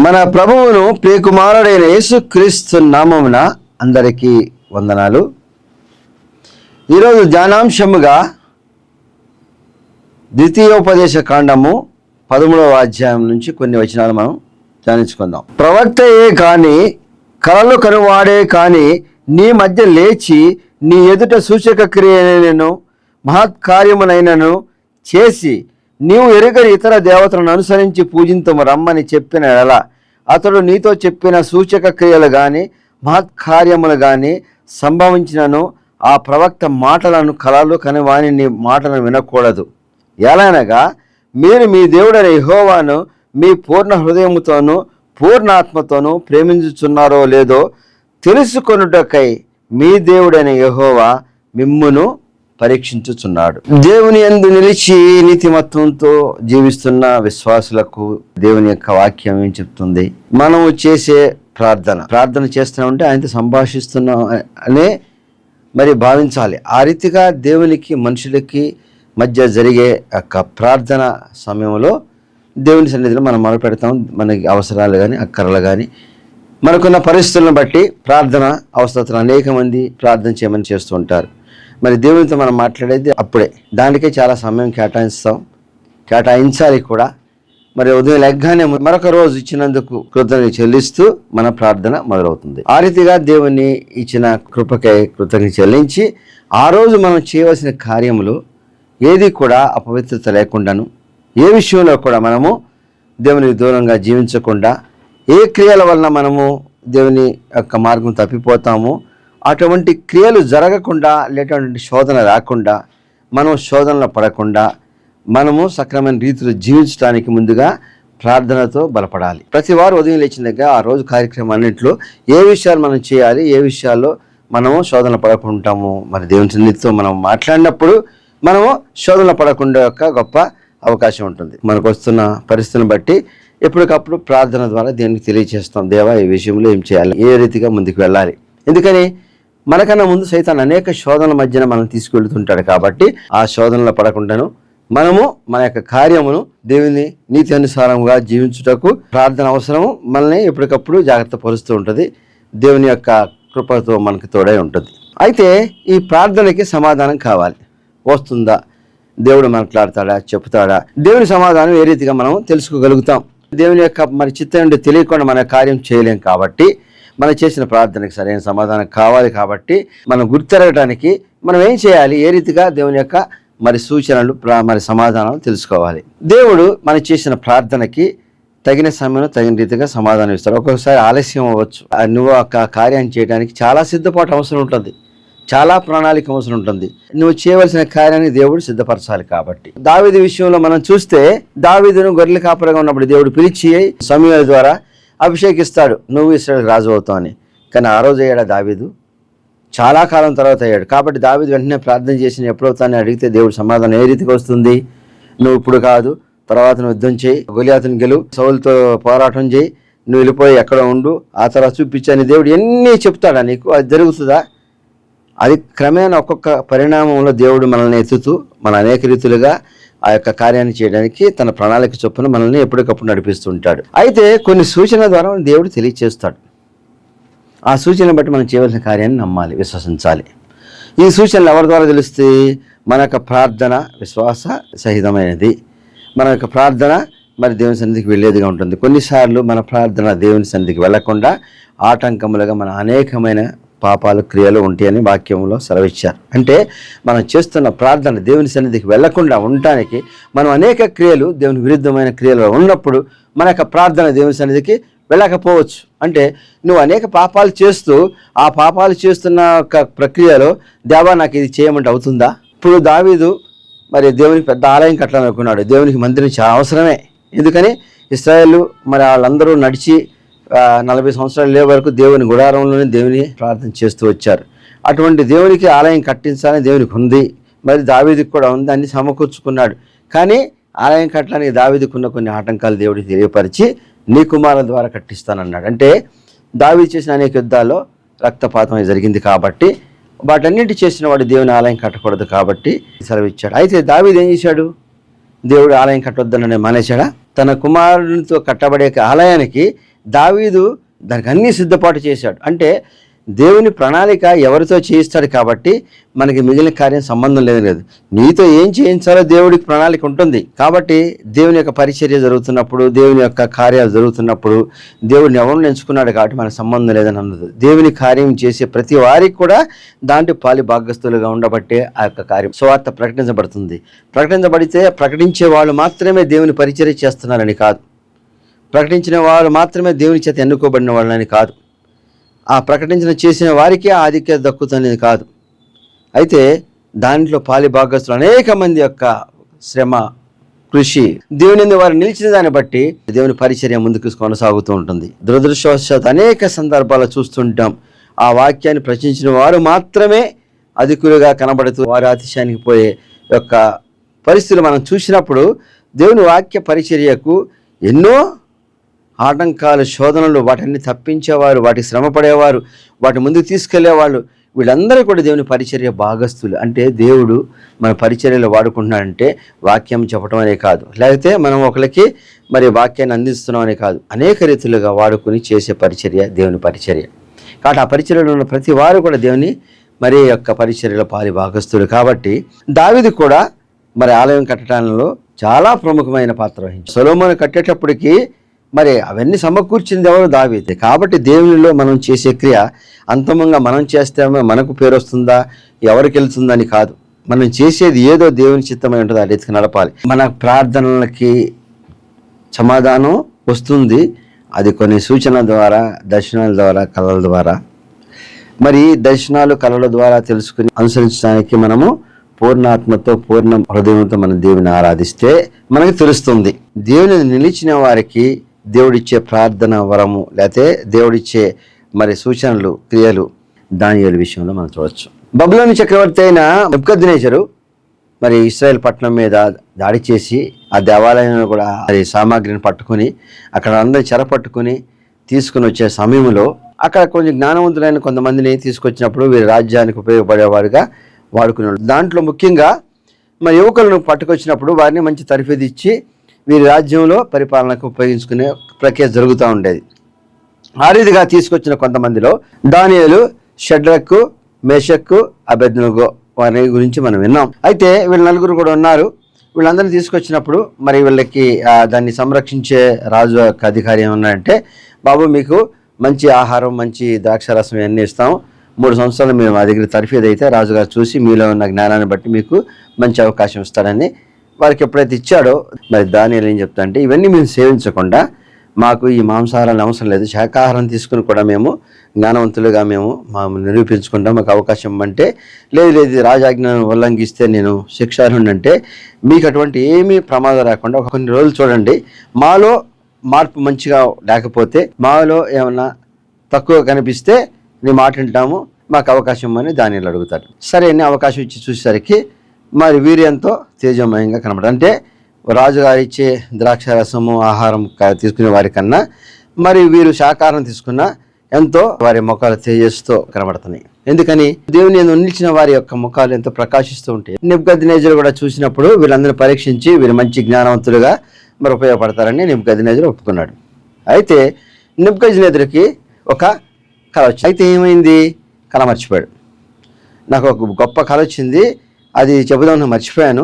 మన ప్రభువును ప్రియకుమారుడైన యేసుక్రీస్తు నామమున అందరికీ వందనాలు. ఈరోజు ధ్యానాంశముగా ద్వితీయోపదేశ కాండము 13వ అధ్యాయం నుంచి కొన్ని వచనాలు మనం ధ్యానించుకుందాం. ప్రవక్తయే కాని కలలు కనువాడే కాని నీ మధ్య లేచి నీ ఎదుట సూచక క్రియనైనను మహత్కార్యమునైనను చేసి నీవు ఎరుగని ఇతర దేవతలను అనుసరించి పూజింతుము రమ్మని చెప్పిన ఎలా అతడు నీతో చెప్పిన సూచక క్రియలు కానీ మహత్కార్యములు కానీ సంభవించినను ఆ ప్రవక్త మాటలను కలలు కని వాని మాటలను వినకూడదు. ఎలానగా మీరు మీ దేవుడైన యెహోవాను మీ పూర్ణ హృదయముతోనూ పూర్ణాత్మతోనూ ప్రేమించుచున్నారో లేదో తెలుసుకొనుటకై మీ దేవుడైన యెహోవా మిమ్మును పరీక్షించుచున్నాడు. దేవుని యందు నిలిచి నీతిమత్వంతో జీవిస్తున్న విశ్వాసులకు దేవుని యొక్క వాక్యం ఏం చెప్తుంది? మనము చేసే ప్రార్థన చేస్తున్నామంటే ఆయనతో సంభాషిస్తున్నాం అనే మరి భావించాలి. ఆ రీతిగా దేవునికి మనుషులకి మధ్య జరిగే యొక్క ప్రార్థన సమయంలో దేవుని సన్నిధిలో మనం మొదలుపెడతాం. మనకి అవసరాలు కానీ అక్కరలు కానీ మనకున్న పరిస్థితులను బట్టి ప్రార్థన అవసరతలు అనేక మంది ప్రార్థన చేయమని చేస్తూ ఉంటారు. మరి దేవునితో మనం మాట్లాడేది అప్పుడే, దానికే చాలా సమయం కేటాయించాలి కూడా. మరి ఉదయం లెగ్గానే మరొక రోజు ఇచ్చినందుకు కృతజ్ఞత చెల్లిస్తూ మన ప్రార్థన మొదలవుతుంది. ఆ రీతిగా దేవుని ఇచ్చిన కృపకై కృతజ్ఞత చెల్లించి ఆ రోజు మనం చేయవలసిన కార్యములు ఏది కూడా అపవిత్రత లేకుండాను, ఏ విషయంలో కూడా మనము దేవునికి దూరంగా జీవించకుండా, ఏ క్రియల వలన మనము దేవుని యొక్క మార్గం తప్పిపోతాము అటువంటి క్రియలు జరగకుండా, లేటువంటి శోధన రాకుండా, మనం శోధనలో పడకుండా మనము సక్రమైన రీతిలో జీవించడానికి ముందుగా ప్రార్థనతో బలపడాలి. ప్రతి వారు ఉదయం లేచిన దగ్గర ఆ రోజు కార్యక్రమాన్నింటిలో ఏ విషయాలు మనం చేయాలి, ఏ విషయాల్లో మనము శోధన పడకుంటాము, మరి దేవుని సన్నిధితో మనం మాట్లాడినప్పుడు మనము శోధన పడకుండా యొక్క గొప్ప అవకాశం ఉంటుంది. మనకు వస్తున్న పరిస్థితులను బట్టి ఎప్పటికప్పుడు ప్రార్థన ద్వారా దేవునికి తెలియజేస్తాం, దేవా ఈ విషయంలో ఏం చేయాలి, ఏ రీతిగా ముందుకు వెళ్ళాలి. ఎందుకని మనకన్నా ముందు సైతాన్ అనేక శోధనల మధ్యన మనం తీసుకెళ్తుంటాడు. కాబట్టి ఆ శోధనలో పడకుండాను మనము మన యొక్క కార్యమును దేవుని నీతి అనుసారంగా జీవించుటకు ప్రార్థన అవసరము మనల్ని ఎప్పటికప్పుడు జాగ్రత్త పరుస్తూ ఉంటుంది. దేవుని యొక్క కృపతో మనకు తోడై ఉంటుంది. అయితే ఈ ప్రార్థనకి సమాధానం కావాలి. వస్తుందా? దేవుడు మాట్లాడతాడా, చెప్తాడా? దేవుని సమాధానం ఏ రీతిగా మనం తెలుసుకోగలుగుతాం? దేవుని యొక్క మరి చిత్తం నుండి తెలియకుండా మన కార్యం చేయలేం. కాబట్టి మనం చేసిన ప్రార్థనకి సరైన సమాధానం కావాలి. కాబట్టి మనం గుర్తెరగడానికి మనం ఏం చేయాలి, ఏ రీతిగా దేవుని యొక్క మరి సూచనలు మరి సమాధానాలు తెలుసుకోవాలి. దేవుడు మనం చేసిన ప్రార్థనకి తగిన సమయంలో తగిన రీతిగా సమాధానం ఇస్తాడు. ఒక్కొక్కసారి ఆలస్యం అవ్వచ్చు. నువ్వు ఆ కార్యాన్ని చేయడానికి చాలా సిద్ధపాటు అవసరం ఉంటుంది, చాలా ప్రణాళిక అవసరం ఉంటుంది. నువ్వు చేయవలసిన కార్యాన్ని దేవుడు సిద్ధపరచాలి. కాబట్టి దావీదు విషయంలో మనం చూస్తే, దావీదును గొర్రెల కాపరిగా ఉన్నప్పుడు దేవుడు పిలిచి సమూయేలు ద్వారా అభిషేకిస్తాడు, నువ్వు ఇశ్రాయేలుకు రాజు అవుతావు అని. కానీ ఆ రోజు అయ్యాడా దావీదు? చాలా కాలం తర్వాత అయ్యాడు. కాబట్టి దావీదు వెంటనే ప్రార్థన చేసి ఎప్పుడవుతానని అడిగితే దేవుడు సమాధానం ఏ రీతికి వస్తుంది? నువ్వు ఇప్పుడు కాదు, తర్వాత నువ్వు యుద్ధం చేయి, గొలియాతుని గెలువు, సౌలుతో పోరాటం చేయి, నువ్వు వెళ్ళిపోయి ఎక్కడ ఉండు, ఆ తర్వాత చూపించని దేవుడు ఎన్ని చెప్తాడా నీకు? అది జరుగుతుందా? అది క్రమేణా ఒక్కొక్క పరిణామంలో దేవుడు మనల్ని ఎత్తుతూ మన అనేక రీతులుగా ఆ యొక్క కార్యాన్ని చేయడానికి తన ప్రణాళిక చొప్పున మనల్ని ఎప్పటికప్పుడు నడిపిస్తూ ఉంటాడు. అయితే కొన్ని సూచనల ద్వారా దేవుడు తెలియచేస్తాడు. ఆ సూచనను బట్టి మనం చేయవలసిన కార్యాన్ని నమ్మాలి, విశ్వసించాలి. ఈ సూచనలు ఎవరి ద్వారా తెలుస్తాయి? మన యొక్క ప్రార్థన విశ్వాస సహితమైనది. మన యొక్క ప్రార్థన మరి దేవుని సన్నిధికి వెళ్ళేదిగా ఉంటుంది. కొన్నిసార్లు మన ప్రార్థన దేవుని సన్నిధికి వెళ్లకుండా ఆటంకములుగా మన అనేకమైన పాపాలు క్రియలు ఉంటాయని వాక్యంలో సెలవిచ్చారు. అంటే మనం చేస్తున్న ప్రార్థన దేవుని సన్నిధికి వెళ్లకుండా ఉండటానికి మనం అనేక క్రియలు దేవుని విరుద్ధమైన క్రియలు ఉన్నప్పుడు మన యొక్క ప్రార్థన దేవుని సన్నిధికి వెళ్ళకపోవచ్చు. అంటే నువ్వు అనేక పాపాలు చేస్తూ ఆ పాపాలు చేస్తున్న ఒక ప్రక్రియలో దేవా నాకు ఇది చేయమంటే అవుతుందా? ఇప్పుడు దావీదు మరి దేవునికి పెద్ద ఆలయం కట్టాలనుకున్నాడు. దేవునికి మందిరం చాలా అవసరమే. ఎందుకని ఇశ్రాయేలు మరి వాళ్ళందరూ నడిచి 40 సంవత్సరాలు లే వరకు దేవుని గుడారంలోనే దేవుని ప్రార్థన చేస్తూ వచ్చారు. అటువంటి దేవునికి ఆలయం కట్టించాలని దేవునికి ఉంది, మరి దావీదుకు కూడా ఉంది, అన్ని సమకూర్చుకున్నాడు. కానీ ఆలయం కట్టడానికి దావీదుకున్న కొన్ని ఆటంకాలు దేవుడికి తెలియపరిచి నీ కుమారుల ద్వారా కట్టిస్తానన్నాడు. అంటే దావీదు చేసిన అనేక యుద్ధాల్లో రక్తపాతం జరిగింది. కాబట్టి వాటన్నింటి చేసిన వాడు దేవుని ఆలయం కట్టకూడదు కాబట్టి సెలవిచ్చాడు. అయితే దావీదు ఏం చేశాడు? దేవుడు ఆలయం కట్టొద్దననే మానేశాడా? తన కుమారునితో కట్టబడే ఆలయానికి దావీదు దానికి అన్నీ సిద్ధపాటు చేశాడు. అంటే దేవుని ప్రణాళిక ఎవరితో చేయిస్తాడు కాబట్టి మనకి మిగిలిన కార్యం సంబంధం లేదు. నీతో ఏం చేయించాలో దేవుడికి ప్రణాళిక ఉంటుంది. కాబట్టి దేవుని యొక్క పరిచర్య జరుగుతున్నప్పుడు, దేవుని యొక్క కార్యాలు జరుగుతున్నప్పుడు దేవుడిని ఎవరిని ఎంచుకున్నాడు కాబట్టి మనకు సంబంధం లేదని అన్నది. దేవుని కార్యం చేసే ప్రతి వారికి కూడా దాంట్లో పాలి భాగస్తులుగా ఉండబట్టే ఆ యొక్క కార్యం సువార్త ప్రకటించబడుతుంది. ప్రకటించబడితే ప్రకటించే వాళ్ళు మాత్రమే దేవుని పరిచర్య చేస్తున్నారని కాదు, ప్రకటించిన వారు మాత్రమే దేవుని చేత ఎన్నుకోబడిన వాళ్ళని కాదు, ఆ ప్రకటించిన చేసిన వారికే ఆధిక్యత దక్కుతున్నది కాదు. అయితే దాంట్లో పాలి భాగస్తులు అనేక మంది యొక్క శ్రమ, కృషి, దేవుని వారు నిలిచిన దాన్ని బట్టి దేవుని పరిచర్య ముందుకు కొనసాగుతూ ఉంటుంది. దురదృష్టవశాత్తు అనేక సందర్భాలు చూస్తుంటాం, ఆ వాక్యాన్ని ప్రశ్నించిన వారు మాత్రమే అధికులుగా కనబడుతూ వారి అతిశయానికి పోయే యొక్క పరిస్థితులు మనం చూసినప్పుడు దేవుని వాక్య పరిచర్యకు ఎన్నో ఆటంకాలు, శోధనలు, వాటిని తప్పించేవారు, వాటికి శ్రమ పడేవారు, వాటి ముందుకు తీసుకెళ్లేవాళ్ళు, వీళ్ళందరూ కూడా దేవుని పరిచర్య భాగస్తులు. అంటే దేవుడు మన పరిచర్యలో వాడుకుంటున్నాడంటే వాక్యం చెప్పడం అనే కాదు, లేకపోతే మనం ఒకరికి మరి వాక్యాన్ని అందిస్తున్నాం అనే కాదు, అనేక రీతులుగా వాడుకుని చేసే పరిచర్య దేవుని పరిచర్య. కాబట్టి ఆ పరిచర్యలో ఉన్న ప్రతి వారు కూడా దేవుని మరి యొక్క పరిచర్యలో పాలి భాగస్తులు. కాబట్టి దావీదు కూడా మరి ఆలయం కట్టడంలో చాలా ప్రముఖమైన పాత్ర వహించాడు. సొలొమోను కట్టేటప్పటికి మరి అవన్నీ సమకూర్చింది ఎవరు? దావీదే. కాబట్టి దేవునిలో మనం చేసే క్రియ అంతిమంగా మనం చేస్తామో మనకు పేరు వస్తుందా, ఎవరికి వెళ్తుందని కాదు, మనం చేసేది ఏదో దేవుని చిత్తమై ఉంటుందో ఆ రీతికి నడపాలి. మన ప్రార్థనలకి సమాధానం వస్తుంది, అది కొన్ని సూచనల ద్వారా, దర్శనాల ద్వారా, కళల ద్వారా. మరి దర్శనాలు, కళల ద్వారా తెలుసుకుని అనుసరించడానికి మనము పూర్ణాత్మతో, పూర్ణ హృదయంతో మన దేవుని ఆరాధిస్తే మనకు తెలుస్తుంది. దేవుని నిలిచిన వారికి దేవుడిచ్చే ప్రార్థన వరము, లేకపోతే దేవుడిచ్చే మరి సూచనలు, క్రియలు దానియేలు విషయంలో మనం చూడవచ్చు. బబులోను చక్రవర్తి అయిన నెబుకద్నెజరు మరి ఇశ్రాయేల్ పట్టణం మీద దాడి చేసి ఆ దేవాలయంలో కూడా అది సామాగ్రిని పట్టుకుని అక్కడ అందరిని చెరపట్టుకుని తీసుకుని వచ్చే సమయంలో అక్కడ కొంచెం జ్ఞానవంతులైన కొంతమందిని తీసుకొచ్చినప్పుడు వీరి రాజ్యానికి ఉపయోగపడేవారుగా వాడుకునేవాడు. దాంట్లో ముఖ్యంగా మరి యువకులను పట్టుకొచ్చినప్పుడు వారిని మంచి తరఫీదు ఇచ్చి వీరి రాజ్యంలో పరిపాలనకు ఉపయోగించుకునే ప్రక్రియ జరుగుతూ ఉండేది. ఆ రీతిగా తీసుకొచ్చిన కొంతమందిలో దానియేలు, షడ్రకు, మేషక్కు, అబేద్నెగో వారి గురించి మనం విన్నాం. అయితే వీళ్ళ నలుగురు కూడా ఉన్నారు. వీళ్ళందరినీ తీసుకొచ్చినప్పుడు మరి వీళ్ళకి దాన్ని సంరక్షించే రాజు యొక్క అధికారి ఏమన్నాడంటే, బాబు మీకు మంచి ఆహారం, మంచి ద్రాక్షారసం ఇవన్నీ ఇస్తాం, 3 సంవత్సరాలు మీరు మా దగ్గర తరఫీదు అయితే రాజుగారు చూసి మీలో ఉన్న జ్ఞానాన్ని బట్టి మీకు మంచి అవకాశం ఇస్తాడని వారికి ఎప్పుడైతే ఇచ్చాడో మరి దానియేలు ఏం చెప్తా అంటే, ఇవన్నీ మేము సేవించకుండా మాకు ఈ మాంసాహారాలు అవసరం లేదు, శాకాహారం తీసుకుని కూడా మేము జ్ఞానవంతులుగా మేము నిరూపించుకుంటాం, మాకు అవకాశం అంటే లేదు రాజాజ్ఞను ఉల్లంఘిస్తే నేను శిక్షార్హుడిని అంటే, మీకు అటువంటి ఏమీ ప్రమాదం రాకుండా కొన్ని రోజులు చూడండి, మాలో మార్పు మంచిగా లేకపోతే, మాలో ఏమన్నా తక్కువ కనిపిస్తే నీ మాట వింటాము, మాకు అవకాశం అని దానియేలు అడుగుతాడు. సరే అని అవకాశం ఇచ్చి చూసేసరికి మరి వీర్యంతో తేజోమయంగా కనబడదు. అంటే రాజుగారు ఇచ్చే ద్రాక్షారసము, ఆహారం తీసుకునే వారికన్నా మరి వీరు శాకాహారం తీసుకున్న ఎంతో వారి ముఖాలు తేజస్తో కనబడుతున్నాయి. ఎందుకని? దేవుని నిలిచిన వారి యొక్క ముఖాలు ఎంతో ప్రకాశిస్తూ ఉంటాయి. నెబుకద్నెజరు కూడా చూసినప్పుడు వీళ్ళందరినీ పరీక్షించి వీరు మంచి జ్ఞానవంతులుగా మరి ఉపయోగపడతారని నెబుకద్నెజరు ఒప్పుకున్నాడు. అయితే నెబుకద్నెజరుకి ఒక కళ వచ్చింది. అయితే ఏమైంది? కళ మర్చిపోయాడు. నాకు ఒక గొప్ప కళ వచ్చింది, అది చెబుదాం మర్చిపోయాను,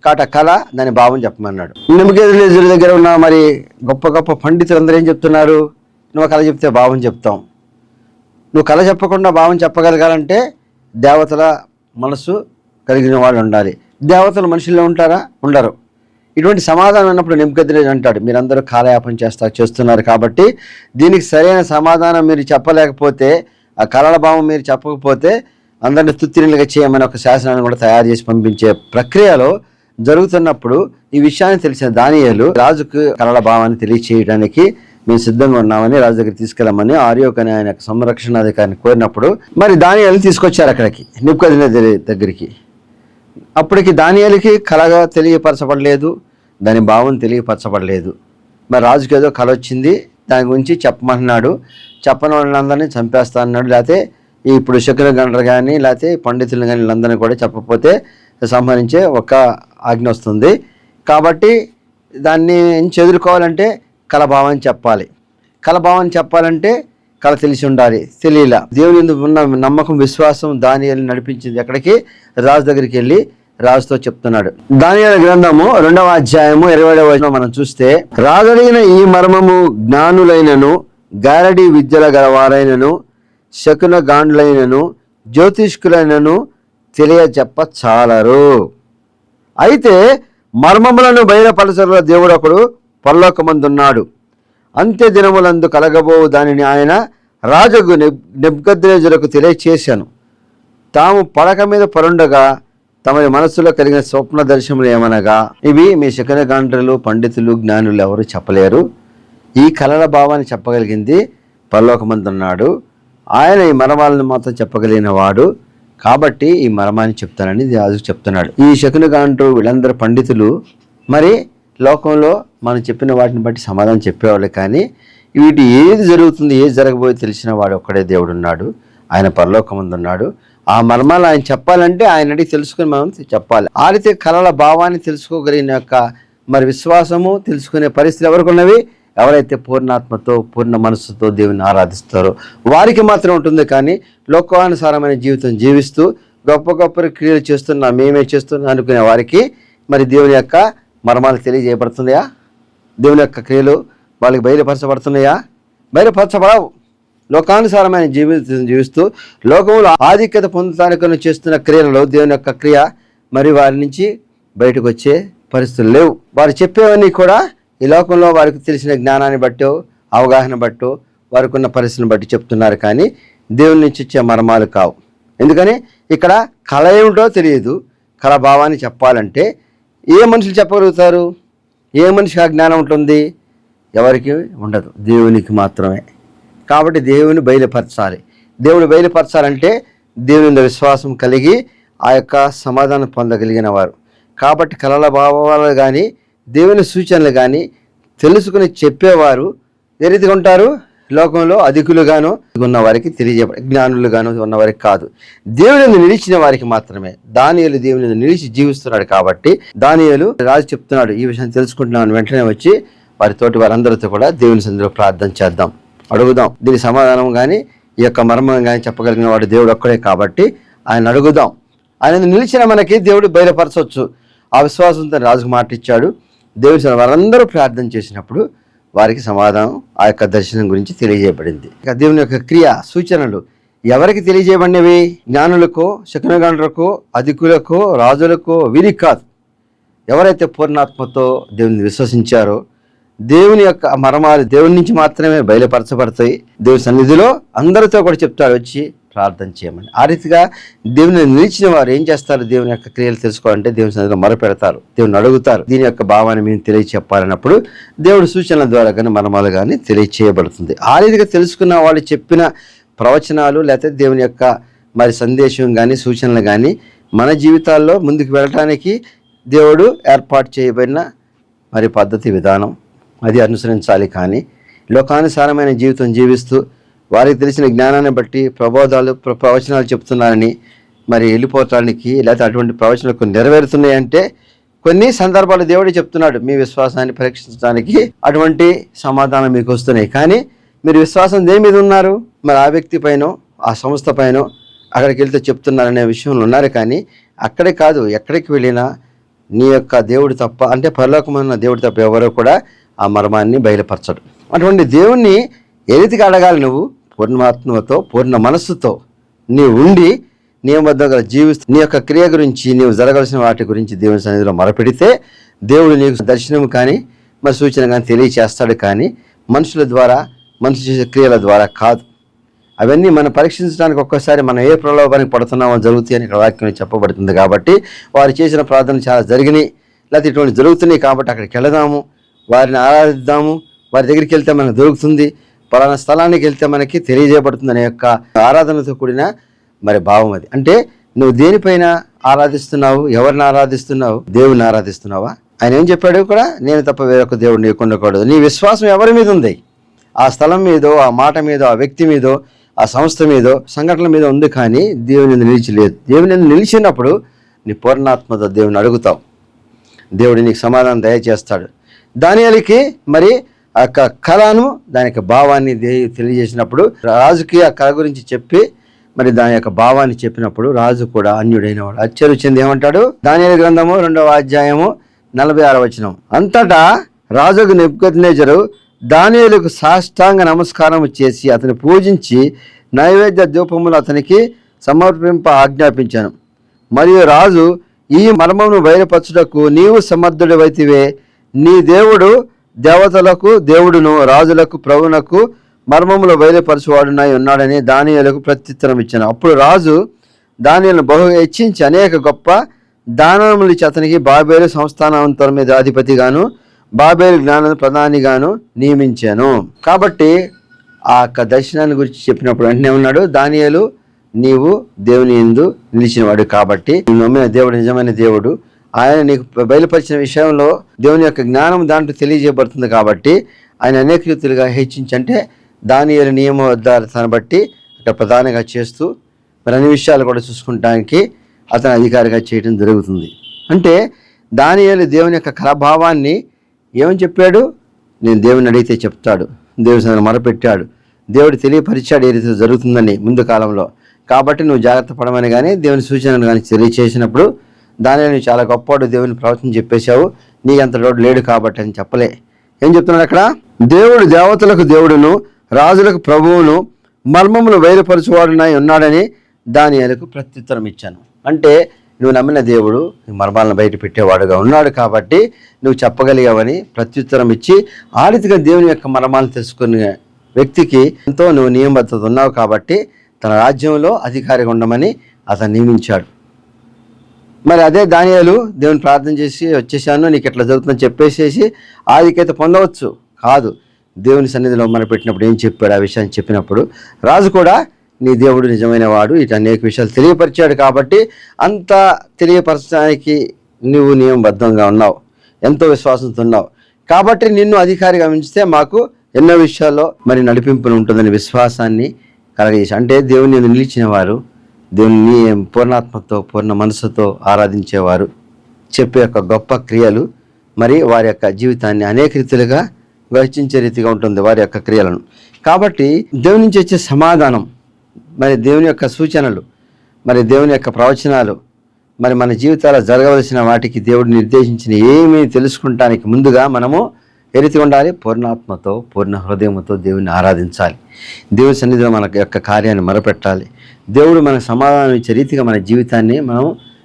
కాబట్టి ఆ కళ దాని భావం చెప్పమన్నాడు. నెబుకద్నెజరు దగ్గర ఉన్న మరి గొప్ప గొప్ప పండితులు అందరూ ఏం చెప్తున్నారు? నువ్వు కళ చెప్తే భావం చెప్తాం, నువ్వు కళ చెప్పకుండా భావం చెప్పగలగాలంటే దేవతల మనసు కలిగిన వాళ్ళు ఉండాలి. దేవతలు మనుషుల్లో ఉంటారా? ఉండరు. ఇటువంటి సమాధానం అన్నప్పుడు నెబుకద్నెజరు అంటాడు, మీరందరూ కాలయాపన చేస్తున్నారు కాబట్టి దీనికి సరైన సమాధానం మీరు చెప్పలేకపోతే, ఆ కళల భావం మీరు చెప్పకపోతే అందరినీ తుత్తిరీలుగా చేయమని ఒక శాసనాన్ని కూడా తయారు చేసి పంపించే ప్రక్రియలో జరుగుతున్నప్పుడు ఈ విషయాన్ని తెలిసిన దానియేలు రాజుకు కళల భావాన్ని తెలియచేయడానికి మేము సిద్ధంగా ఉన్నామని రాజు దగ్గర తీసుకెళ్ళమని ఆర్యోక్ అని ఆయన సంరక్షణాధికారిని కోరినప్పుడు మరి దానియేలుని తీసుకొచ్చారు అక్కడికి, నెబుకద్నెజరు దగ్గరికి. అప్పటికి దానియేలుకి కళగా తెలియపరచబడలేదు, దాని భావం తెలియపరచబడలేదు. మరి రాజుకి ఏదో కళ వచ్చింది, దాని గురించి చెప్పమన్నాడు, చెప్పని వాళ్ళందరినీ చంపేస్తా అన్నాడు, లేకపోతే ఇప్పుడు శకున గంటలు కానీ లేకపోతే పండితులు కానీ వీళ్ళందరినీ కూడా చెప్పకపోతే సంహరించే ఒక ఆజ్ఞ వస్తుంది. కాబట్టి దాన్ని ఎదుర్కోవాలంటే కళభావాన్ని చెప్పాలి. కళ భావాన్ని చెప్పాలంటే కళ తెలిసి ఉండాలి, తెలియలా. దేవుని యందు ఉన్న నమ్మకం, విశ్వాసం దానియేలుని నడిపించింది ఎక్కడికి? రాజు దగ్గరికి వెళ్ళి రాజుతో చెప్తున్నాడు. దానియేలు గ్రంథము 2వ అధ్యాయము 27వ వచనం మనం చూస్తే, రాజు అడిగిన ఈ మర్మము జ్ఞానులైనను గారడి విద్యల గలవారైనను శకున గాండ్లైనను జ్యోతిష్కులైనను తెలియజెప్ప చాలరు. అయితే మర్మములను బయలుపరచగల దేవుడు ఒకడు పరలోకమందున్నాడు. అంత్య దినములందు కలగబో దానిని ఆయన రాజుకు నెబుకద్నెజరుకు తెలియచేశాను. తాము పడక మీద పరుండగా తమ మనస్సులో కలిగిన స్వప్న దర్శనములు ఏమనగా, ఇవి మీ శకునగాండ్రులు, పండితులు, జ్ఞానులు ఎవరు చెప్పలేరు. ఈ కళల భావాన్ని చెప్పగలిగింది పరలోకమందున్నాడు. ఆయన ఈ మర్మాలను మాత్రం చెప్పగలిగిన వాడు. కాబట్టి ఈ మర్మాన్ని చెప్తానని రాజుకు చెప్తున్నాడు. ఈ శకునగాండ్రు వీళ్ళందరూ పండితులు మరి లోకంలో మనం చెప్పిన వాటిని బట్టి సమాధానం చెప్పేవాళ్ళు, కానీ వీటి ఏది జరుగుతుంది, ఏది జరగబోయే తెలిసిన వాడు ఒక్కడే దేవుడు ఉన్నాడు. ఆయన పరలోకమందున్నాడు. ఆ మర్మాలు ఆయన చెప్పాలంటే ఆయన అడిగి తెలుసుకుని మనం చెప్పాలి. ఆ రీతి కళల భావాన్ని తెలుసుకోగలిగిన యొక్క మరి విశ్వాసము తెలుసుకునే పరిస్థితులు ఎవరికి ఉన్నవి? ఎవరైతే పూర్ణాత్మతో పూర్ణ మనస్సుతో దేవుని ఆరాధిస్తారో వారికి మాత్రం ఉంటుంది. కానీ లోకానుసారమైన జీవితం జీవిస్తూ గొప్ప గొప్ప క్రియలు చేస్తున్నా, మేమే చేస్తున్నా అనుకునే వారికి మరి దేవుని యొక్క మర్మాలు తెలియజేయబడుతున్నాయా? దేవుని యొక్క క్రియలు వాళ్ళకి బయలుపరచబడుతున్నాయా? బయలుపరచబడవు. లోకానుసారమైన జీవితం జీవిస్తూ లోకంలో ఆధిక్యత పొందటానికి చేస్తున్న క్రియలలో దేవుని యొక్క క్రియ మరి వారి నుంచి బయటకు వచ్చే పరిస్థితులు లేవు. వారు చెప్పేవన్నీ కూడా ఈ లోకంలో వారికి తెలిసిన జ్ఞానాన్ని బట్టో, అవగాహన బట్టో, వారికి ఉన్న పరిస్థితిని బట్టి చెప్తున్నారు, కానీ దేవుని నుంచి వచ్చే మర్మాలు కావు. ఎందుకని ఇక్కడ కళ ఏమిటో తెలియదు. కళ భావాన్ని చెప్పాలంటే ఏ మనుషులు చెప్పగలుగుతారు? ఏ మనిషికి ఆ జ్ఞానం ఉంటుంది? ఎవరికి ఉండదు, దేవునికి మాత్రమే. కాబట్టి దేవుని బయలుపరచాలి. దేవుని బయలుపరచాలంటే దేవుని విశ్వాసం కలిగి ఆ యొక్క సమాధానం పొందగలిగిన వారు. కాబట్టి కళల భావాలు కానీ దేవుని సూచనలు కానీ తెలుసుకుని చెప్పేవారు ఏ రీతిగా ఉంటారు? లోకంలో అధికులుగాను ఉన్న వారికి తెలియజేయ, జ్ఞానులుగాను ఉన్నవారికి కాదు, దేవుని నిలిచిన వారికి మాత్రమే. దానియేలు దేవుని నిలిచి జీవిస్తున్నాడు కాబట్టి దానియేలు రాజు చెప్తున్నాడు, ఈ విషయం తెలుసుకుంటున్నాను. వెంటనే వచ్చి వారి తోటి వారందరితో కూడా దేవుని సన్నిధిలో ప్రార్థన చేద్దాం, అడుగుదాం. దీని సమాధానం కానీ ఈ యొక్క మర్మం కానీ చెప్పగలిగిన వాడు దేవుడు ఒక్కడే కాబట్టి ఆయన అడుగుదాం. ఆయన నిలిచిన మనకి దేవుడు బయలుపరచవచ్చు. ఆ విశ్వాసంతో రాజుకు మాట ఇచ్చాడు. దేవుని వారందరూ ప్రార్థన చేసినప్పుడు వారికి సమాధానం ఆ యొక్క దర్శనం గురించి తెలియజేయబడింది. దేవుని యొక్క క్రియ సూచనలు ఎవరికి తెలియజేయబడినవి? జ్ఞానులకో, శకునగాండ్రులకో, అధికులకో, రాజులకో, వీరికి కాదు. ఎవరైతే పూర్ణాత్మతో దేవుని విశ్వసించారో దేవుని యొక్క మర్మాలు దేవుని నుంచి మాత్రమే బయలుపరచబడతాయి. దేవుని సన్నిధిలో అందరితో కూడా చెప్తారు వచ్చి ప్రార్థన చేయమని. ఆ రీతిగా దేవుని నిలిచిన వారు ఏం చేస్తారు? దేవుని యొక్క క్రియలు తెలుసుకోవాలంటే దేవుని సన్నిధిలో మొరపెడతారు, దేవుని అడుగుతారు. దీని యొక్క భావాన్ని మేము తెలియచెప్పాలన్నప్పుడు దేవుడి సూచనల ద్వారా కానీ మర్మాలు కానీ తెలియచేయబడుతుంది. ఆ రీతిగా తెలుసుకున్న వాళ్ళు చెప్పిన ప్రవచనాలు లేకపోతే దేవుని యొక్క మరి సందేశం కానీ సూచనలు కానీ మన జీవితాల్లో ముందుకు వెళ్ళటానికి దేవుడు ఏర్పాటు చేయబడిన మరి పద్ధతి విధానం అది అనుసరించాలి. కానీ లోకానుసారమైన జీవితం జీవిస్తూ వారికి తెలిసిన జ్ఞానాన్ని బట్టి ప్రబోధాలు ప్రవచనాలు చెప్తున్నారని మరి వెళ్ళిపోవటానికి లేకపోతే అటువంటి ప్రవచనాలు కొన్ని నెరవేరుతున్నాయంటే కొన్ని సందర్భాలు దేవుడే చెప్తున్నాడు మీ విశ్వాసాన్ని పరీక్షించడానికి అటువంటి సమాధానం మీకు వస్తున్నాయి. కానీ మీరు విశ్వాసం దేని మీద ఉన్నారు? మరి ఆ వ్యక్తి పైన, ఆ సంస్థ పైన అక్కడికి వెళ్తే చెప్తున్నారనే విషయంలో ఉన్నారు. కానీ అక్కడే కాదు, ఎక్కడికి వెళ్ళినా నీ యొక్క దేవుడు తప్ప, అంటే పరలోకమైన దేవుడు తప్ప ఎవరో కూడా ఆ మర్మాన్ని బయలుపరచడు. అటువంటి దేవుణ్ణి ఏ రీతిగా అడగాలి? నువ్వు పూర్ణాత్మతో పూర్ణ మనస్సుతో నీవు ఉండి నియమబద్ధంగా జీవిస్తూ నీ యొక్క క్రియ గురించి, నీవు జరగాల్సిన వాటి గురించి దేవుని సన్నిధిలో మొరపెడితే దేవుడు నీకు దర్శనం కానీ మరి సూచన కానీ తెలియచేస్తాడు. కానీ మనుషుల ద్వారా, మనుషులు చేసే క్రియల ద్వారా కాదు. అవన్నీ మనం పరీక్షించడానికి ఒక్కసారి మనం ఏ ప్రలోభానికి పడుతున్నామో జరుగుతాయి అని ఇక్కడ వాక్యం చెప్పబడుతుంది. కాబట్టి వారు చేసిన ప్రార్థన చాలా జరిగినాయి, లేకపోతే ఇటువంటి జరుగుతున్నాయి. కాబట్టి అక్కడికి వెళదాము, వారిని ఆరాధిద్దాము. వారి దగ్గరికి వెళ్తే మనకు దొరుకుతుంది, పలానా స్థలానికి వెళ్తే మనకి తెలియజేయబడుతుంది అనే యొక్క ఆరాధనతో కూడిన మరి భావం అది. అంటే నువ్వు దేనిపైన ఆరాధిస్తున్నావు? ఎవరిని ఆరాధిస్తున్నావు? దేవుని ఆరాధిస్తున్నావా? ఆయన ఏం చెప్పాడు కూడా, నేను తప్ప వేరొక దేవుడు నీకు ఉండకూడదు. నీ విశ్వాసం ఎవరి మీద ఉంది? ఆ స్థలం మీదో, ఆ మాట మీదో, ఆ వ్యక్తి మీదో, ఆ సంస్థ మీదో, సంఘటనల మీద ఉంది. కానీ దేవుని నిలిచలేదు. దేవుని నిలిచినప్పుడు నీ పూర్ణాత్మతో దేవుని అడుగుతావు, దేవుడు నీకు సమాధానం దయచేస్తాడు. దానియేలుకి మరి ఆ యొక్క కళను దాని యొక్క భావాన్ని తెలియజేసినప్పుడు రాజుకి ఆ కళ గురించి చెప్పి మరి దాని యొక్క భావాన్ని చెప్పినప్పుడు రాజు కూడా అన్యుడైన వాడు ఆశ్చర్యం చెంది ఏమంటాడు? దానియేలు గ్రంథము 2వ అధ్యాయము 46వ వచనం. అంతటా రాజుకు నెబుకద్నెజరు దానియేలుకు సాష్టాంగ నమస్కారం చేసి అతని పూజించి నైవేద్య ధూపములు అతనికి సమర్పింప ఆజ్ఞాపించాను. మరియు రాజు, ఈ మర్మమును బయలుపరచుటకు నీవు సమర్థుడివైతివే. నీ దేవుడు దేవతలకు దేవుడును, రాజులకు ప్రభువునకు మర్మములు బయలుపరచువాడునై ఉన్నాడని దానియేలుకు ప్రత్యుత్తరం ఇచ్చాను. అప్పుడు రాజు దానియేలును బహు హెచ్చించి అనేక గొప్ప దానములు ఇచ్చి అతనికి బాబేలు సంస్థానాంతరం మీద అధిపతిగాను, బాబేలు జ్ఞాన ప్రధానిగాను నియమించాను. కాబట్టి ఆ యొక్క దర్శనాన్ని గురించి చెప్పినప్పుడు వెంటనే ఉన్నాడు, దానియేలు నీవు దేవుని యందు నిలిచినవాడు కాబట్టి, నీ నమ్మిన దేవుడు నిజమైన దేవుడు, ఆయన నీకు బయలుపరిచిన విషయంలో దేవుని యొక్క జ్ఞానం దాంట్లో తెలియజేయబడుతుంది కాబట్టి ఆయన అనేక రీతులుగా హెచ్చించంటే దానియేలు నియమబద్ధాలను బట్టి అక్కడ ప్రధానంగా చేస్తూ మరి అన్ని విషయాలు కూడా చూసుకుంటానికి అతను అధికారిగా చేయడం జరుగుతుంది. అంటే దానియేలు దేవుని యొక్క కళాభావాన్ని ఏమని చెప్పాడు? నేను దేవుని అడిగితే చెప్తాడు, దేవుని మొరపెట్టాడు, దేవుడు తెలియపరిచాడు ఏ రీతిలో జరుగుతుందని ముందు కాలంలో. కాబట్టి నువ్వు జాగ్రత్త పడమని కానీ దేవుని సూచనలు కానీ తెలియచేసినప్పుడు దానియేలు నువ్వు చాలా గొప్పవాడు, దేవుని ప్రవచనం చెప్పేశావు, నీ అంత లోటు లేడు కాబట్టి అని చెప్పలే. ఏం చెప్తున్నాడు అక్కడ? దేవుడు దేవతలకు దేవుడును, రాజులకు ప్రభువును, మర్మములు బయలుపరచువాడునై ఉన్నాడని దానియేలుకు ప్రత్యుత్తరం ఇచ్చాను. అంటే నువ్వు నమ్మిన దేవుడు మర్మాలను బయట పెట్టేవాడుగా ఉన్నాడు కాబట్టి నువ్వు చెప్పగలిగావని ప్రత్యుత్తరం ఇచ్చి ఆ రీతిగా దేవుని యొక్క మర్మాలను తెలుసుకునే వ్యక్తికి ఎంతో నువ్వు నియమబద్ధత ఉన్నావు కాబట్టి తన రాజ్యంలో అధికారిగా ఉండమని అతను నియమించాడు. మరి అదే దానియేలు దేవుని ప్రార్థన చేసి వచ్చేసాను, నీకు ఎట్లా జరుగుతుందని చెప్పేసేసి ఆధిక్యత పొందవచ్చు కాదు. దేవుని సన్నిధిలో మన పెట్టినప్పుడు ఏం చెప్పాడు ఆ విషయాన్ని చెప్పినప్పుడు రాజు కూడా నీ దేవుడు నిజమైన వాడు, ఇటు అనేక విషయాలు తెలియపరిచాడు కాబట్టి అంత తెలియపరచడానికి నువ్వు నియమబద్ధంగా ఉన్నావు, ఎంతో విశ్వాసంతో ఉన్నావు కాబట్టి నిన్ను అధికారిగా ఉంచితే మాకు ఎన్నో విషయాల్లో మరి నడిపింపులు ఉంటుందని విశ్వాసాన్ని కలగజేసి, అంటే దేవుని నిలిచిన వారు, దేవుని పూర్ణాత్మతో పూర్ణ మనసుతో ఆరాధించేవారు చెప్పే యొక్క గొప్ప క్రియలు మరి వారి యొక్క జీవితాన్ని అనేక రీతిలుగా వర్చించే రీతిగా ఉంటుంది వారి యొక్క క్రియలను. కాబట్టి దేవుని నుంచి వచ్చే సమాధానం, మరి దేవుని యొక్క సూచనలు, మరి దేవుని యొక్క ప్రవచనాలు, మరి మన జీవితాల్లో జరగవలసిన వాటికి దేవుడు నిర్దేశించిన ఏమీ తెలుసుకుంటానికి ముందుగా మనము ఏ రీతిగా ఉండాలి? పూర్ణాత్మతో పూర్ణ హృదయంతో దేవుని ఆరాధించాలి, దేవుని సన్నిధిలో మన యొక్క కార్యాన్ని మొరపెట్టాలి, దేవుడు మనకు సమాధానం ఇచ్చే రీతిగా మన జీవితాన్ని మనం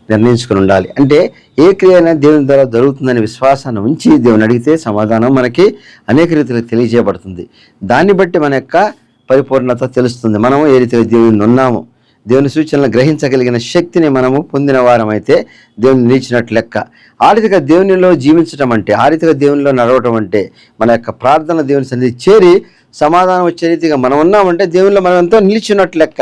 నిర్ణయించుకుని ఉండాలి. అంటే ఏ క్రియ అయినా దేవుని ద్వారా జరుగుతుందనే విశ్వాసాన్ని ఉంచి దేవుని అడిగితే సమాధానం మనకి అనేక రీతిలో తెలియజేయబడుతుంది. దాన్ని బట్టి మన యొక్క పరిపూర్ణత తెలుస్తుంది. మనము ఏ రీతిగా దేవుని ఉన్నాము, దేవుని సూచనలు గ్రహించగలిగిన శక్తిని మనము పొందిన వారమైతే దేవుని నిలిచినట్లు లెక్క. ఆ రీతిగా దేవునిలో జీవించడం అంటే, ఆ రీతిగా దేవునిలో నడవటం అంటే, మన యొక్క ప్రార్థన దేవుని సన్నిధి చేరి సమాధానం వచ్చే రీతిగా మనం ఉన్నామంటే దేవునిలో మనం ఎంతో నిలిచినట్లు లెక్క.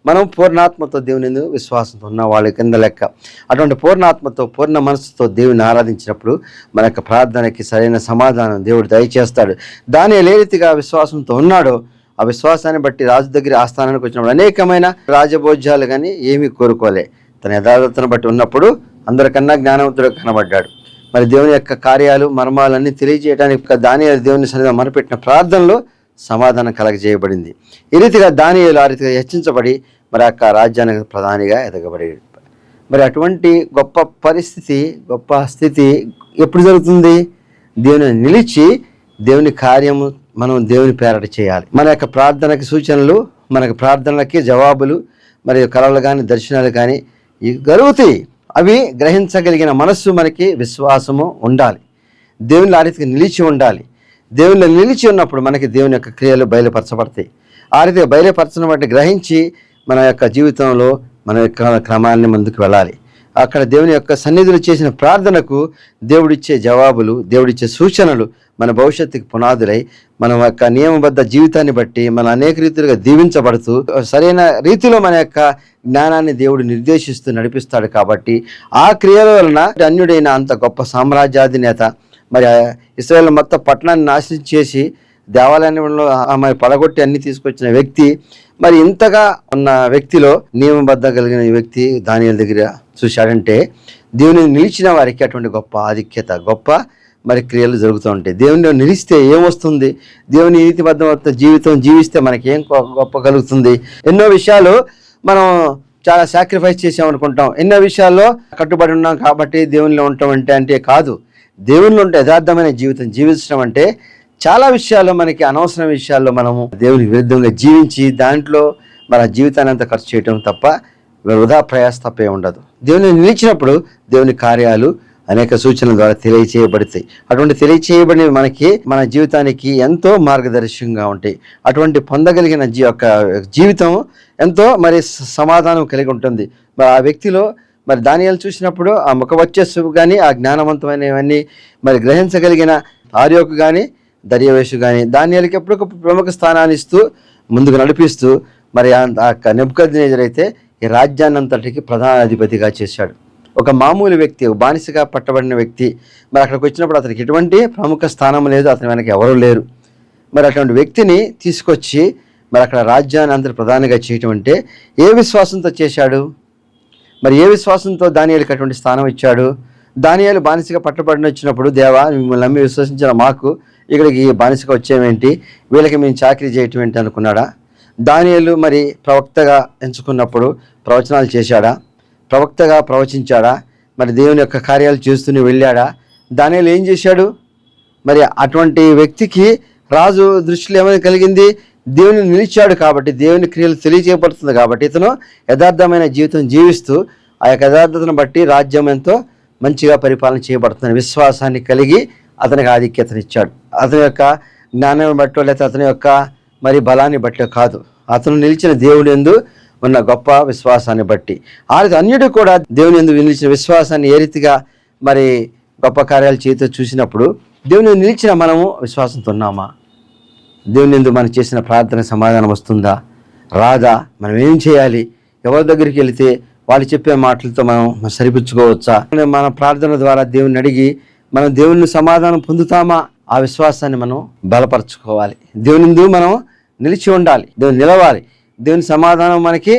మనం పూర్ణాత్మతో దేవుని విశ్వాసంతో ఉన్న వాళ్ళ కింద లెక్క. అటువంటి పూర్ణాత్మతో పూర్ణ మనసుతో దేవుని ఆరాధించినప్పుడు మన యొక్క ప్రార్థనకి సరైన సమాధానం దేవుడు దయచేస్తాడు. దానియేలు ఏ రీతిగా విశ్వాసంతో ఉన్నాడో ఆ విశ్వాసాన్ని బట్టి రాజు దగ్గర ఆస్థానానికి వచ్చినప్పుడు అనేకమైన రాజభోజ్యాలు కానీ ఏమీ కోరుకోలే. తన యథార్థతను బట్టి ఉన్నప్పుడు అందరికన్నా జ్ఞానవంతుడు కనబడ్డాడు. మరి దేవుని యొక్క కార్యాలు మర్మాలన్నీ తెలియజేయడానికి దానియేలు దేవుని సన్నిధిలో మొరపెట్టిన ప్రార్థనలో సమాధానం కలగజేయబడింది. ఈ రీతిగా దానియేలు ఆ రీతిగా హెచ్చించబడి మరి యొక్క రాజ్యానికి ప్రధానిగా ఎదగబడి, మరి అటువంటి గొప్ప పరిస్థితి, గొప్ప స్థితి ఎప్పుడు జరుగుతుంది? దేవుని నిలిచి దేవుని కార్యము మనం దేవుని పేరట చేయాలి. మన యొక్క ప్రార్థనకి సూచనలు, మనకు ప్రార్థనలకి జవాబులు, మరియు కళలు కానీ దర్శనాలు కానీ జరుగుతాయి. అవి గ్రహించగలిగిన మనస్సు, మనకి విశ్వాసము ఉండాలి. దేవుని ఆ రీతిగా నిలిచి ఉండాలి. దేవునిలో నిలిచి ఉన్నప్పుడు మనకి దేవుని యొక్క క్రియలు బయలుపరచబడతాయి. ఆ రీతిగా బయలుపరచడం బట్టి గ్రహించి మన యొక్క జీవితంలో మన యొక్క క్రమాన్ని ముందుకు వెళ్ళాలి. అక్కడ దేవుని యొక్క సన్నిధిలో చేసిన ప్రార్థనకు దేవుడిచ్చే జవాబులు, దేవుడిచ్చే సూచనలు మన భవిష్యత్తుకి పునాదులై మన యొక్క నియమబద్ధ జీవితాన్ని బట్టి మన అనేక రీతిలుగా దీవించబడుతూ సరైన రీతిలో మన యొక్క జ్ఞానాన్ని దేవుడు నిర్దేశిస్తూ నడిపిస్తాడు. కాబట్టి ఆ క్రియల వలన అన్యుడైన అంత గొప్ప సామ్రాజ్యాధినేత, మరి ఇశ్రాయేలు మొత్తం పట్టణాన్ని నాశనం చేసి దేవాలయంలో మరి పడగొట్టి అన్ని తీసుకొచ్చిన వ్యక్తి, మరి ఇంతగా ఉన్న వ్యక్తిలో నియమబద్ధ కలిగిన వ్యక్తి దానియేలు దగ్గర చూశాడంటే దేవుని నిలిచిన వారికి అటువంటి గొప్ప ఆధిక్యత, గొప్ప మరి క్రియలు జరుగుతూ ఉంటాయి. దేవునిలో నిలిస్తే ఏమొస్తుంది, దేవుని నీతిబద్ధమైన జీవితం జీవిస్తే మనకి ఏం గొప్ప కలుగుతుంది. ఎన్నో విషయాలు మనం చాలా సాక్రిఫైస్ చేసామనుకుంటాం, ఎన్నో విషయాల్లో కట్టుబడి ఉన్నాం కాబట్టి దేవునిలో ఉంటాం అంటే కాదు. దేవునిలో ఉంటే యథార్థమైన జీవితం జీవించడం అంటే చాలా విషయాల్లో మనకి అనవసరమైన విషయాల్లో మనము దేవునికి విరుద్ధంగా జీవించి దాంట్లో మన జీవితాన్ని అంతా ఖర్చు చేయటం తప్ప వృధా ప్రయాస తప్పే ఉండదు. దేవుని నిలిచినప్పుడు దేవుని కార్యాలు అనేక సూచనల ద్వారా తెలియచేయబడతాయి. అటువంటి తెలియచేయబడినవి మనకి మన జీవితానికి ఎంతో మార్గదర్శకంగా ఉంటాయి. అటువంటి పొందగలిగిన జీవితం ఎంతో మరి సమాధానం కలిగి ఉంటుంది. మరి ఆ వ్యక్తిలో మరి దానియేలు చూసినప్పుడు ఆ ముఖ వచ్చస్సు కానీ ఆ జ్ఞానవంతమైనవన్నీ మరి గ్రహించగలిగిన ఆర్యోకు కానీ దర్యావేషు కానీ దానియేలుకి ఎప్పటికప్పుడు ప్రముఖ స్థానాన్ని ఇస్తూ ముందుకు నడిపిస్తూ మరి ఆ నెబుకద్నెజరు అయితే ఈ రాజ్యాన్నంతటికి ప్రధాన అధిపతిగా చేశాడు. ఒక మామూలు వ్యక్తి, ఒక బానిసగా పట్టబడిన వ్యక్తి, మరి అక్కడికి వచ్చినప్పుడు అతనికి ఎటువంటి ప్రముఖ స్థానం లేదు, అతని వెనక ఎవరూ లేరు. మరి అటువంటి వ్యక్తిని తీసుకొచ్చి మరి అక్కడ రాజ్యాన్ని అంతటి ప్రధానిగా చేయటం అంటే ఏ విశ్వాసంతో చేశాడు? మరి ఏ విశ్వాసంతో దానియేలుకి అటువంటి స్థానం ఇచ్చాడు? దానియేలు బానిసగా పట్టబడిన వచ్చినప్పుడు, దేవా మిమ్మల్ని నమ్మి విశ్వసించిన మాకు ఇక్కడికి బానిసగా వచ్చేమేంటి, వీళ్ళకి మేము చాకరీ చేయటం ఏంటి అనుకున్నాడా? దానియేలు మరి ప్రవక్తగా ఎంచుకున్నప్పుడు ప్రవచనాలు చేశాడా? ప్రవక్తగా ప్రవచించాడా? మరి దేవుని యొక్క కార్యాలు చేస్తూనే వెళ్ళాడా? దానియేలు ఏం చేశాడు? మరి అటువంటి వ్యక్తికి రాజు దృష్టిలో ఏమైనా కలిగింది? దేవుని నిలిచాడు కాబట్టి, దేవుని క్రియలు తెలియజేయబడుతుంది కాబట్టి ఇతను యథార్థమైన జీవితం జీవిస్తూ ఆ యొక్క యథార్థతను బట్టి రాజ్యం ఎంతో మంచిగా పరిపాలన చేయబడుతున్న విశ్వాసాన్ని కలిగి అతనికి ఆధిక్యతనిచ్చాడు. అతని యొక్క జ్ఞానాన్ని బట్టో లేకపోతే అతని యొక్క మరి బలాన్ని బట్టో కాదు, అతను నిలిచిన దేవుని యందు ఉన్న గొప్ప విశ్వాసాన్ని బట్టి. అన్యుడు కూడా దేవుని యందు నిలిచిన విశ్వాసాన్ని ఏ రీతిగా మరి గొప్ప కార్యాలు చేతితో చూసినప్పుడు దేవుని నిలిచిన మనము విశ్వాసంతో ఉన్నామా? దేవుని యందు మనం చేసిన ప్రార్థన సమాధానం వస్తుందా రాదా? మనం ఏం చేయాలి? ఎవరి దగ్గరికి వెళితే వాళ్ళు చెప్పే మాటలతో మనం సరిపుచ్చుకోవచ్చా? మన ప్రార్థన ద్వారా దేవుని అడిగి మనం దేవుని సమాధానం పొందుతామా? ఆ విశ్వాసాన్ని మనం బలపరచుకోవాలి. దేవుని యందు మనం నిలిచి ఉండాలి, దేవుని నిలవాలి. దేవుని సమాధానం మనకి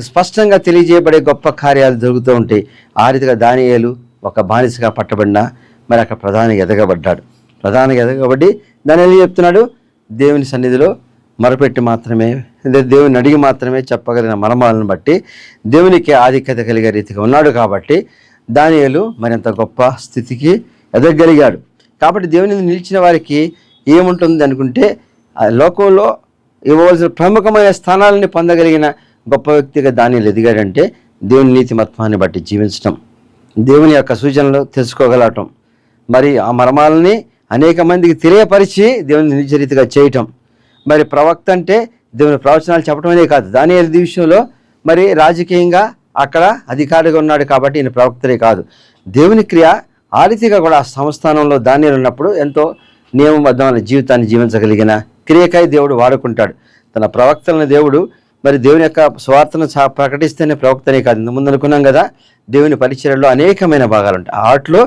స్పష్టంగా తెలియజేయబడే గొప్ప కార్యాలు జరుగుతూ ఉంటాయి. ఆ రీతిగా దానియేలు ఒక బానిసగా పట్టబడిన మరి అక్కడ ప్రధానిగా ఎదగబడ్డాడు. ప్రధానిగా ఎదగబడి దానియేలు చెప్తున్నాడు, దేవుని సన్నిధిలో మొరపెట్టి మాత్రమే, దేవుని అడిగి మాత్రమే చెప్పగలిగిన మర్మాలను బట్టి దేవునికి ఆధిక్యత కలిగే రీతిగా ఉన్నాడు. కాబట్టి దానియేలు మరింత గొప్ప స్థితికి ఎదగగలిగాడు. కాబట్టి దేవుని నిలిచిన వారికి ఏముంటుంది అనుకుంటే, లోకంలో ఇవ్వవలసిన ప్రముఖమైన స్థానాలని పొందగలిగిన గొప్ప వ్యక్తిగా దానియేలు ఎదిగాడంటే దేవుని నీతిమత్వాన్ని బట్టి జీవించటం, దేవుని యొక్క సూచనలు తెలుసుకోగలగటం, మరి ఆ మర్మాలని అనేక మందికి తెలియపరిచి దేవుని నిజ రీతిగా చేయటం. మరి ప్రవక్త అంటే దేవుని ప్రవచనాలు చెప్పడం అనే కాదు, దానియేలు విషయంలో మరి రాజకీయంగా అక్కడ అధికారిగా ఉన్నాడు కాబట్టి ఈయన ప్రవక్తనే కాదు, దేవుని క్రియ ఆ రీతిగా కూడా ఆ సంస్థానంలో దానియేలు ఉన్నప్పుడు ఎంతో నియమబద్ధమైన జీవితాన్ని జీవించగలిగిన క్రియకై దేవుడు వాడుకుంటాడు. తన ప్రవక్తలను దేవుడు మరి దేవుని యొక్క స్వార్థను ప్రకటిస్తేనే ప్రవక్తనే కాదు, ఇంతకుముందు అనుకున్నాం కదా, దేవుని పరిచర్యలో అనేకమైన భాగాలు ఉంటాయి, వాటిలో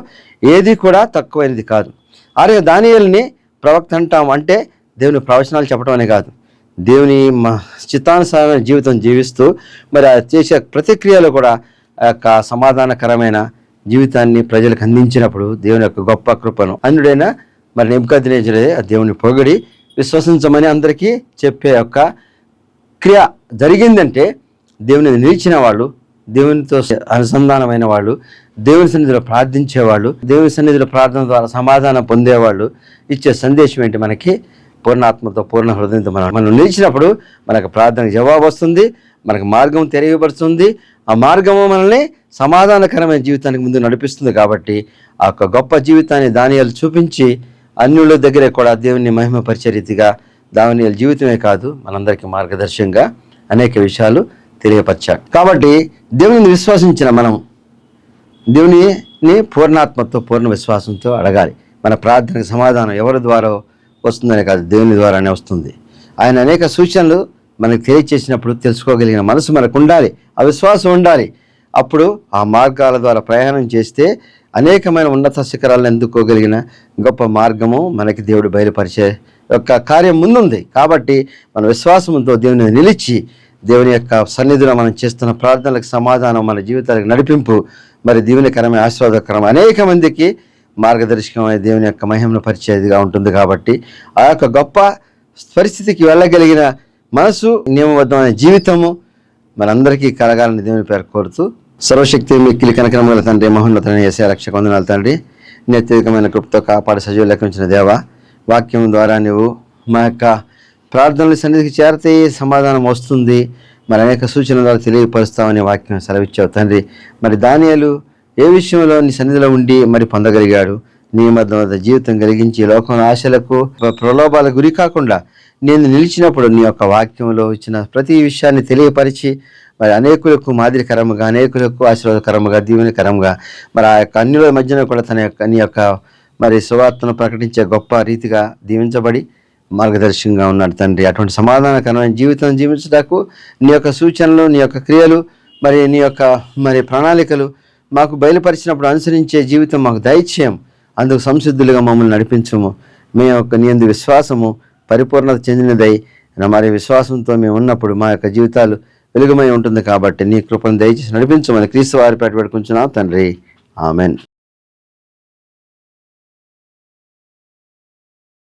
ఏది కూడా తక్కువైనది కాదు. అలాగే దానియేలుని ప్రవక్త అంటాం అంటే దేవుని ప్రవచనాలు చెప్పడం అనే కాదు, దేవుని చిత్తానుసారమైన జీవితం జీవిస్తూ మరి చేసే ప్రతిక్రియలు కూడా ఆ యొక్క సమాధానకరమైన జీవితాన్ని ప్రజలకు అందించినప్పుడు దేవుని యొక్క గొప్ప కృపను అన్యుడైన మరి నెబుకద్నెజరు ఆ దేవుని పొగిడి విశ్వసించమని అందరికీ చెప్పే యొక్క క్రియ జరిగిందంటే దేవుని నిలిచిన వాళ్ళు, దేవునితో అనుసంధానమైన వాళ్ళు, దేవుని సన్నిధిలో ప్రార్థించేవాళ్ళు, దేవుని సన్నిధిలో ప్రార్థన ద్వారా సమాధానం పొందేవాళ్ళు ఇచ్చే సందేశం ఏంటి? మనకి పూర్ణాత్మతో పూర్ణ హృదయంతో మనం నిలిచినప్పుడు మనకు ప్రార్థనకు జవాబు వస్తుంది, మనకు మార్గం తెలియబడుతుంది. ఆ మార్గము మనల్ని సమాధానకరమైన జీవితానికి ముందు నడిపిస్తుంది. కాబట్టి ఆ యొక్క గొప్ప జీవితాన్ని దానియేలు చూపించి అన్యుల దగ్గరే కూడా దేవుని మహిమపరిచే రీతిగా దానియేలు జీవితమే కాదు మనందరికీ మార్గదర్శకంగా అనేక విషయాలు తెలియపరిచాడు. కాబట్టి దేవుని విశ్వసించిన మనం దేవుని పూర్ణాత్మతో పూర్ణ విశ్వాసంతో అడగాలి. మన ప్రార్థనకు సమాధానం ఎవరి ద్వారా వస్తుందనే కాదు, దేవుని ద్వారానే వస్తుంది. ఆయన అనేక సూచనలు మనకు తెలియచేసినప్పుడు తెలుసుకోగలిగిన మనసు మనకు ఉండాలి, ఆ విశ్వాసం ఉండాలి. అప్పుడు ఆ మార్గాల ద్వారా ప్రయాణం చేస్తే అనేకమైన ఉన్నత శిఖరాలను అందుకోగలిగిన గొప్ప మార్గము మనకి దేవుడు బయలుపరిచే యొక్క కార్యం ముందుంది. కాబట్టి మన విశ్వాసంతో దేవుని నిలిచి దేవుని యొక్క సన్నిధిలో మనం చేస్తున్న ప్రార్థనలకు సమాధానం, మన జీవితాలకు నడిపింపు, మరి దీవెనకరమైన ఆశీర్వాదకరం అనేక మందికి మార్గదర్శకమైన దేవుని యొక్క మహిమను పరిచేదిగా ఉంటుంది. కాబట్టి ఆ యొక్క గొప్ప పరిస్థితికి వెళ్ళగలిగిన మనసు, నియమబద్ధమైన జీవితము మనందరికీ కలగాలని దేవుని పేరు కోరుతూ, సర్వశక్తి మిక్కిలి కనకరముల తండ్రి, మహోన్నతమైన యేసయ్య రక్షక వందనాలు తండ్రి. అత్యధికమైన కృపతో కాపాడి సజీవ లెక్కించిన దేవా, వాక్యం ద్వారా నువ్వు మా యొక్క ప్రార్థనల సన్నిధికి చేరితే సమాధానం వస్తుంది, మరి అనేక సూచనల ద్వారా తెలియపరుస్తామని వాక్యం సెలవిచ్చావు తండ్రి. మరి దానియేలు ఏ విషయంలో నీ సన్నిధిలో ఉండి మరి పొందగలిగాడు? నియమబద్ధమైన జీవితం కలిగించి లోకంలో ఆశలకు ప్రలోభాలకు గురి కాకుండా నేను నిలిచినప్పుడు నీ యొక్క వాక్యంలో ఇచ్చిన ప్రతి విషయాన్ని తెలియపరిచి మరి అనేకులకు మాదిరికరముగా, అనేకులకు ఆశీర్వాదకరముగా, దీవెనకరముగా మరి ఆ యొక్క అన్యుల మధ్యన కూడా తన యొక్క నీ యొక్క మరి సువార్తను ప్రకటించే గొప్ప రీతిగా దీవించబడి మార్గదర్శకంగా ఉన్నాడు తండ్రి. అటువంటి సమాధానకరమైన జీవితం జీవించడానికి నీ యొక్క సూచనలు, నీ యొక్క క్రియలు, మరి నీ యొక్క మరి ప్రణాళికలు మాకు బయలుపరిచినప్పుడు అనుసరించే జీవితం మాకు దయచేయం. అందుకు సంసిద్ధులుగా మమ్మల్ని నడిపించము. మీ యొక్క నీ యందు విశ్వాసము పరిపూర్ణత చెందినదై మరి విశ్వాసంతో మేము ఉన్నప్పుడు మా యొక్క జీవితాలు వెలుగుమై ఉంటుంది. కాబట్టి నీ కృపను దయచేసి నడిపించమని క్రీస్తు వారి పేట పెట్టుకుంటున్నాం తండ్రి. ఆమెన్.